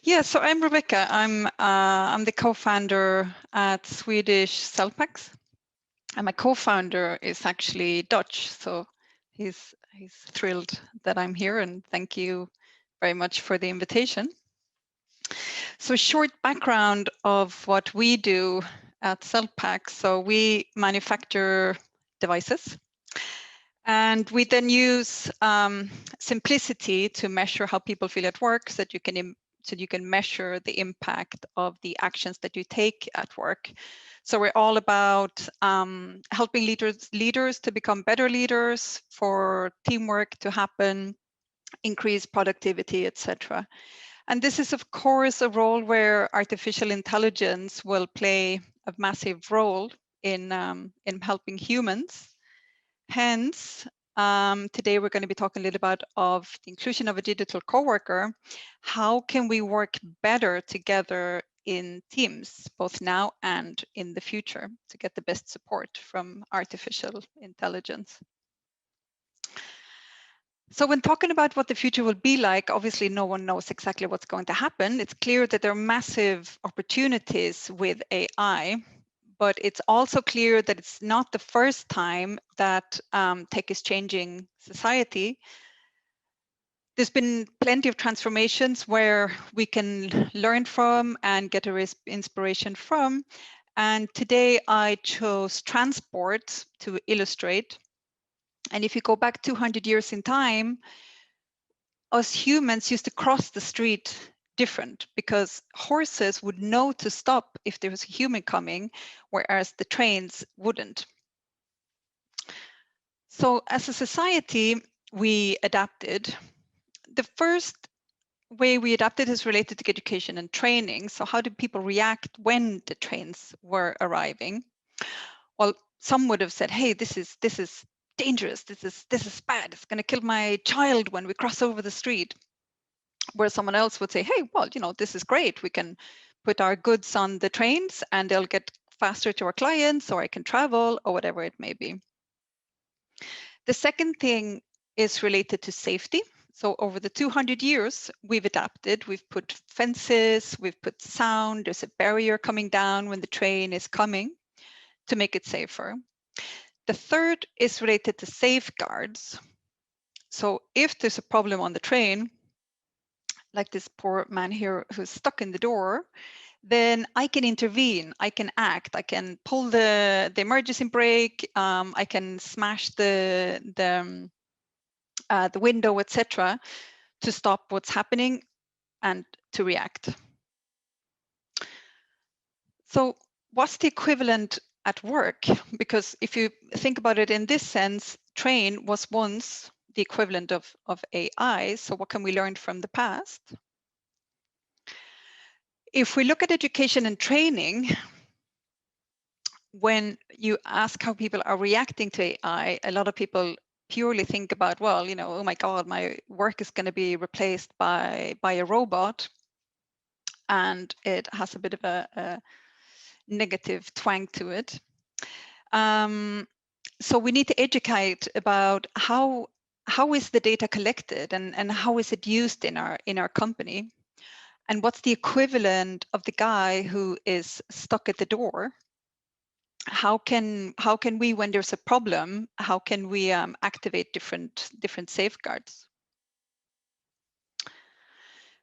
Yeah, so I'm Rebecca. I'm the co-founder at Swedish Cellpacks, and my co-founder is actually Dutch. So he's thrilled that I'm here, and thank you very much for the invitation. So short background of what we do at Cellpacks. So we manufacture devices, and we then use simplicity to measure how people feel at work, so that you can measure the impact of the actions that you take at work. So we're all about helping leaders to become better leaders, for teamwork to happen, increase productivity, etc. And this is, of course, a role where artificial intelligence will play a massive role in helping humans. Hence, today we're going to be talking a little bit of the inclusion of a digital coworker. How can we work better together in teams, both now and in the future, to get the best support from artificial intelligence? So when talking about what the future will be like, obviously no one knows exactly what's going to happen. It's clear that there are massive opportunities with AI, but it's also clear that it's not the first time that tech is changing society. There's been plenty of transformations where we can learn from and get inspiration from. And today I chose transport to illustrate. And if you go back 200 years in time, us humans used to cross the street different, because horses would know to stop if there was a human coming, whereas the trains wouldn't. So as a society, we adapted. The first way we adapted is related to education and training. So how did people react when the trains were arriving? Well, some would have said, hey, this is dangerous, this is bad, it's going to kill my child when we cross over the street. Where someone else would say, hey, well, this is great, we can put our goods on the trains and they'll get faster to our clients, or I can travel, or whatever it may be. The second thing is related to safety. So over the 200 years, we've adapted. We've put fences, we've put sound, there's a barrier coming down when the train is coming to make it safer. The third is related to safeguards. So if there's a problem on the train, like this poor man here who's stuck in the door, then I can intervene, I can act, I can pull the emergency brake, I can smash the window, etc., to stop what's happening and to react. So what's the equivalent at work? Because if you think about it in this sense, train was once the equivalent of AI. So what can we learn from the past? If we look at education and training, when you ask how people are reacting to AI, a lot of people purely think about, well, oh my God, my work is going to be replaced by a robot. And it has a bit of a negative twang to it. So we need to educate about how is the data collected, and how is it used in our company, and what's the equivalent of the guy who is stuck at the door. How can we, when there's a problem, how can we activate different safeguards?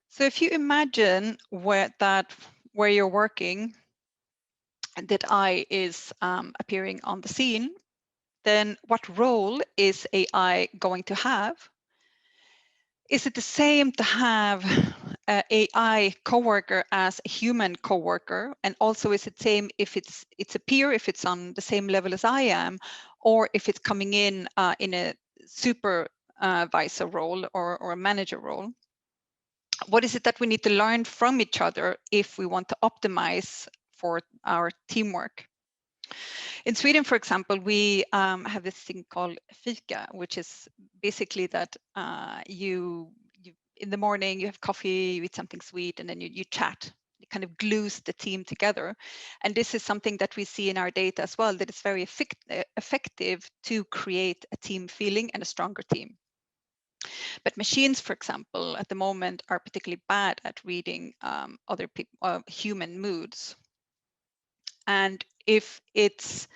So if you imagine where you're working, that I is appearing on the scene, then what role is AI going to have? Is it the same to have an AI coworker as a human coworker? And also, is it the same if it's a peer, if it's on the same level as I am, or if it's coming in a supervisor role or a manager role? What is it that we need to learn from each other if we want to optimize for our teamwork? In Sweden, for example, we have this thing called fika, which is basically that you in the morning you have coffee, you eat something sweet, and then you chat. It kind of glues the team together. And this is something that we see in our data as well, that it's very effective to create a team feeling and a stronger team. But machines, for example, at the moment are particularly bad at reading other people, human moods. And if it's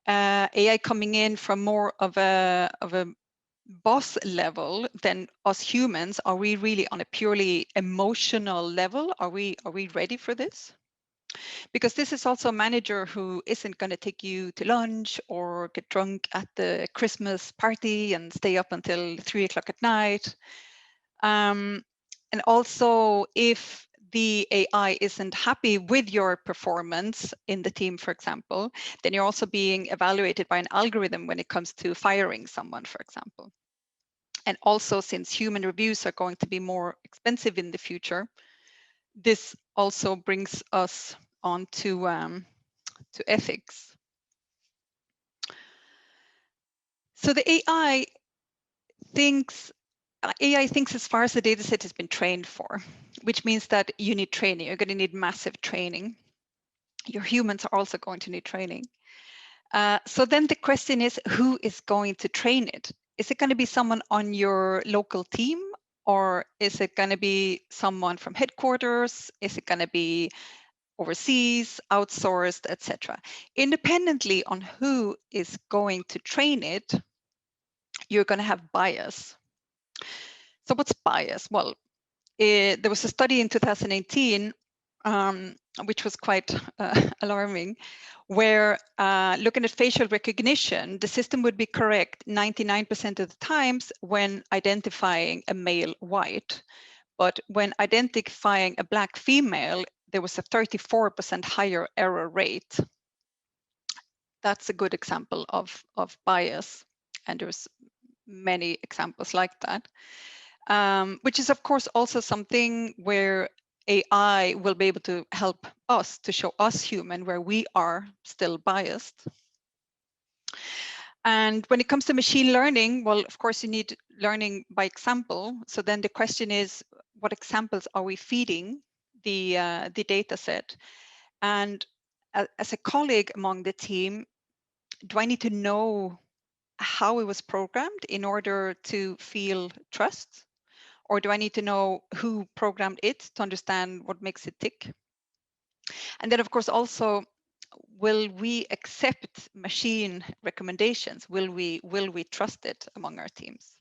AI coming in from more of a boss level than us humans, are we really on a purely emotional level? Are we ready for this? Because this is also a manager who isn't going to take you to lunch or get drunk at the Christmas party and stay up until 3 o'clock at night. And also, if the AI isn't happy with your performance in the team, for example, then you're also being evaluated by an algorithm when it comes to firing someone, for example. And also, since human reviews are going to be more expensive in the future, this also brings us on to ethics. So the AI thinks as far as the data set has been trained for, which means that you need training. You're going to need massive training. Your humans are also going to need training. So then the question is, who is going to train it? Is it going to be someone on your local team, or is it going to be someone from headquarters? Is it going to be overseas, outsourced, etc.? Independently on who is going to train it, you're going to have bias. So what's bias? Well, there was a study in 2018, which was quite alarming, where looking at facial recognition, the system would be correct 99% of the times when identifying a male white. But when identifying a Black female, there was a 34% higher error rate. That's a good example of bias. And there's many examples like that. Which is, of course, also something where AI will be able to help us to show us human where we are still biased. And when it comes to machine learning, well, of course, you need learning by example. So then the question is, what examples are we feeding the data set? And as a colleague among the team, do I need to know how it was programmed in order to feel trust? Or do I need to know who programmed it to understand what makes it tick? And then, of course, also, will we accept machine recommendations? Will we trust it among our teams?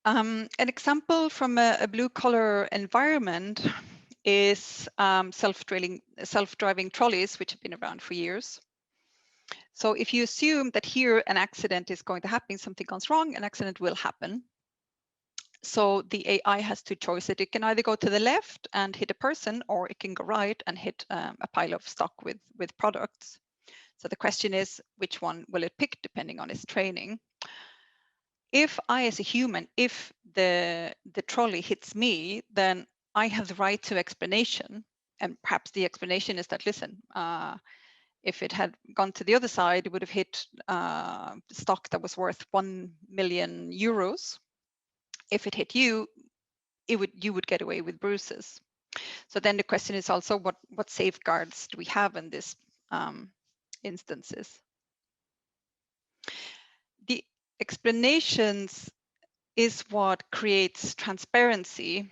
An example from a blue-collar environment is self-driving trolleys, which have been around for years. So if you assume that here an accident is going to happen, something goes wrong, an accident will happen. So the AI has two choices. It can either go to the left and hit a person, or it can go right and hit a pile of stock with products. So the question is, which one will it pick depending on its training? If I, as a human, if the trolley hits me, then I have the right to explanation. And perhaps the explanation is that, listen, if it had gone to the other side, it would have hit stock that was worth 1 million euros. If it hit you, you would get away with bruises. So then the question is also, what safeguards do we have in this instances? The explanations is what creates transparency,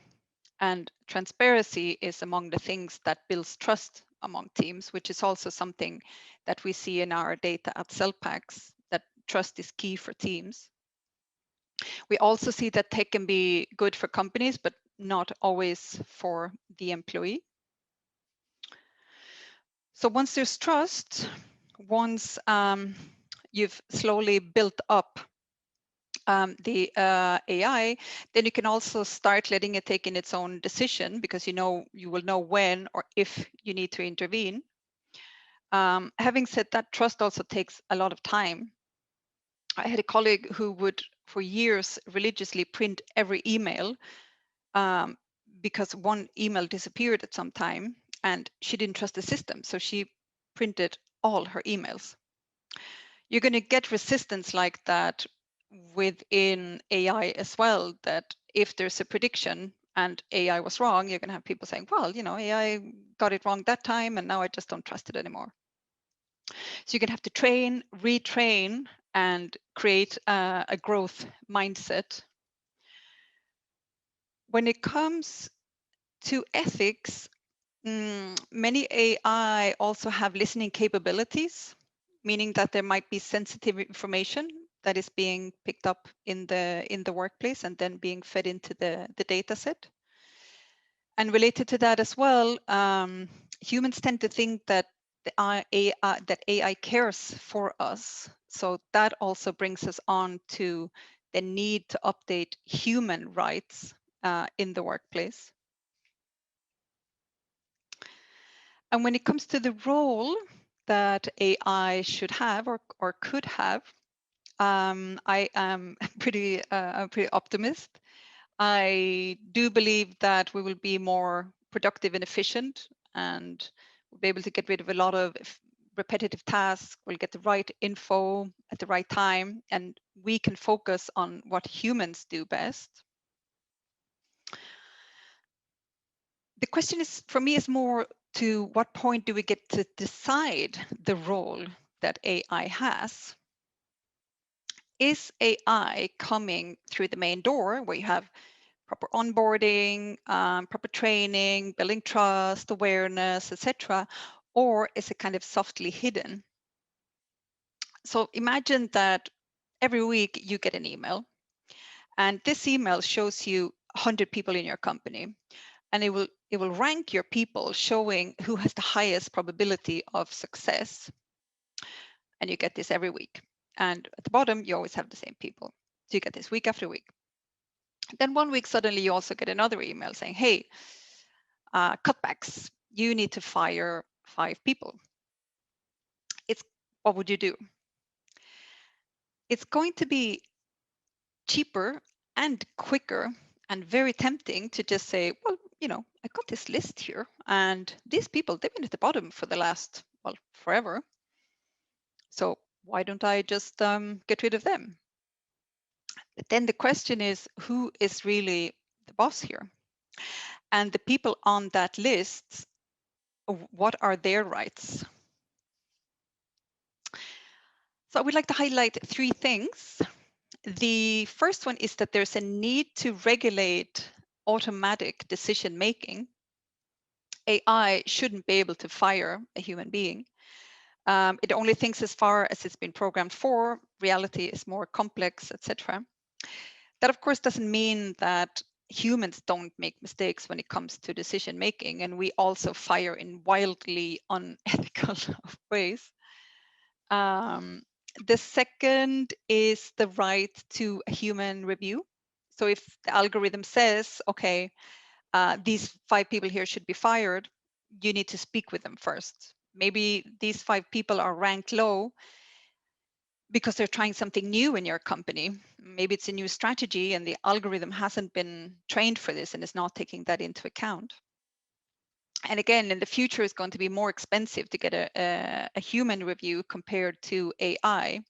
and transparency is among the things that builds trust among teams, which is also something that we see in our data at Cellpax, that trust is key for teams. We also see that tech can be good for companies, but not always for the employee. So once there's trust, once you've slowly built up the AI, then you can also start letting it take in its own decision, because you will know when or if you need to intervene. Having said that, trust also takes a lot of time. I had a colleague who would, for years, religiously print every email because one email disappeared at some time and she didn't trust the system. So she printed all her emails. You're going to get resistance like that within AI as well, that if there's a prediction and AI was wrong, you're going to have people saying, well, AI got it wrong that time and now I just don't trust it anymore. So you're going to have to train, retrain and create a growth mindset. When it comes to ethics, many AI also have listening capabilities, meaning that there might be sensitive information that is being picked up in the workplace and then being fed into the data set. And related to that as well, humans tend to think that AI cares for us. So that also brings us on to the need to update human rights in the workplace. And when it comes to the role that AI should have or could have, I am pretty optimist. I do believe that we will be more productive and efficient, and we'll be able to get rid of a lot of repetitive tasks. We'll get the right info at the right time, and we can focus on what humans do best. The question is, for me, is more to what point do we get to decide the role that AI has? Is AI coming through the main door where you have proper onboarding, proper training, building trust, awareness, etc., or is it kind of softly hidden? So imagine that every week you get an email, and this email shows you 100 people in your company, and it will rank your people, showing who has the highest probability of success. And you get this every week. And at the bottom, you always have the same people. So you get this week after week. Then one week, suddenly you also get another email saying, hey, cutbacks, you need to fire 5 people. What would you do? It's going to be cheaper and quicker and very tempting to just say, well, I got this list here, and these people, they've been at the bottom for the last, well, forever. So why don't I just get rid of them? But then the question is, who is really the boss here? And the people on that list, what are their rights? So I would like to highlight 3 things. The first one is that there's a need to regulate automatic decision making. AI shouldn't be able to fire a human being. It only thinks as far as it's been programmed for. Reality is more complex, etc. That, of course, doesn't mean that humans don't make mistakes when it comes to decision making, and we also fire in wildly unethical ways. The second is the right to a human review. So if the algorithm says, okay, these 5 people here should be fired, you need to speak with them first. Maybe these 5 people are ranked low because they're trying something new in your company. Maybe it's a new strategy and the algorithm hasn't been trained for this and is not taking that into account. And again, in the future, it's going to be more expensive to get a human review compared to AI.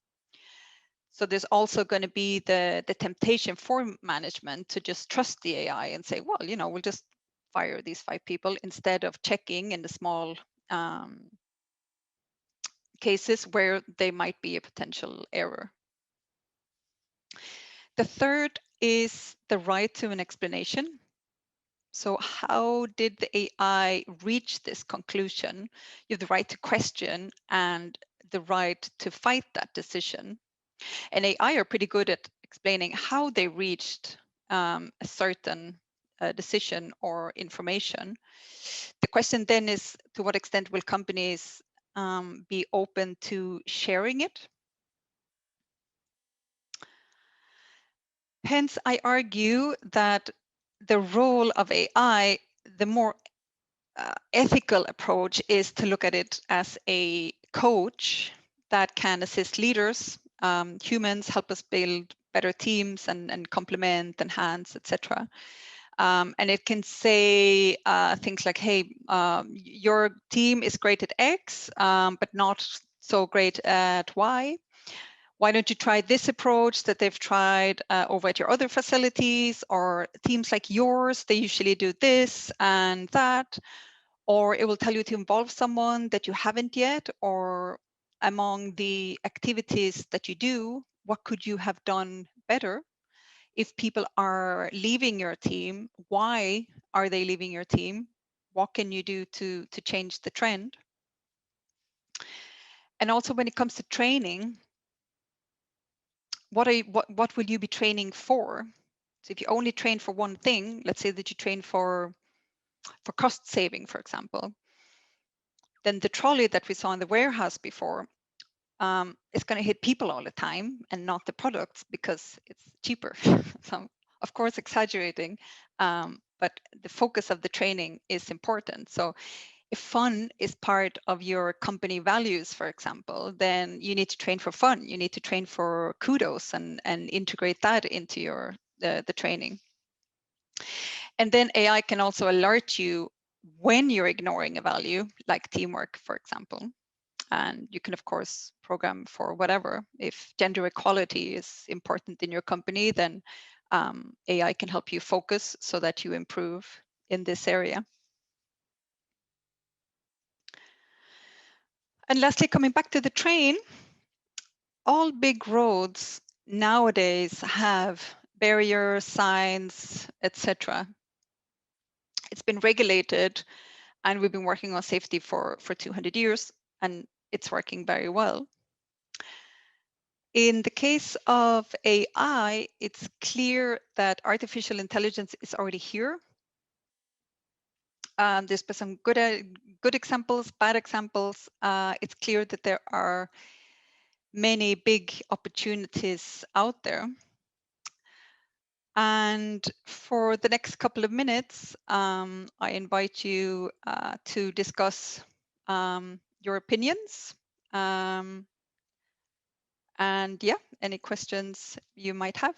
So there's also going to be the temptation for management to just trust the AI and say, well, we'll just fire these 5 people instead of checking in the small cases where they might be a potential error. The third is the right to an explanation. So how did the AI reach this conclusion? You have the right to question and the right to fight that decision. And AI are pretty good at explaining how they reached a certain decision or information. The question then is, to what extent will companies be open to sharing it? Hence, I argue that the role of AI, the more ethical approach, is to look at it as a coach that can assist leaders, humans, help us build better teams and complement, enhance, etc. And it can say things like, hey, your team is great at X, but not so great at Y. Why don't you try this approach that they've tried over at your other facilities? Or teams like yours, they usually do this and that. Or it will tell you to involve someone that you haven't yet, or among the activities that you do, what could you have done better? If people are leaving your team, why are they leaving your team? What can you do to change the trend? And also when it comes to training, what will you be training for? So if you only train for one thing, let's say that you train for cost saving, for example, then the trolley that we saw in the warehouse before is going to hit people all the time and not the products because it's cheaper. So of course exaggerating, but the focus of the training is important. So if fun is part of your company values, for example, then you need to train for fun. You need to train for kudos and integrate that into your the training. And then AI can also alert you when you're ignoring a value, like teamwork, for example. And you can, of course, program for whatever. If gender equality is important in your company, then AI can help you focus so that you improve in this area. And lastly, coming back to the train, all big roads nowadays have barriers, signs, etc. It's been regulated, and we've been working on safety for 200 years, and it's working very well. In the case of AI, it's clear that artificial intelligence is already here. There's been some good examples, bad examples. It's clear that there are many big opportunities out there. And for the next couple of minutes, I invite you to discuss your opinions. And yeah, any questions you might have.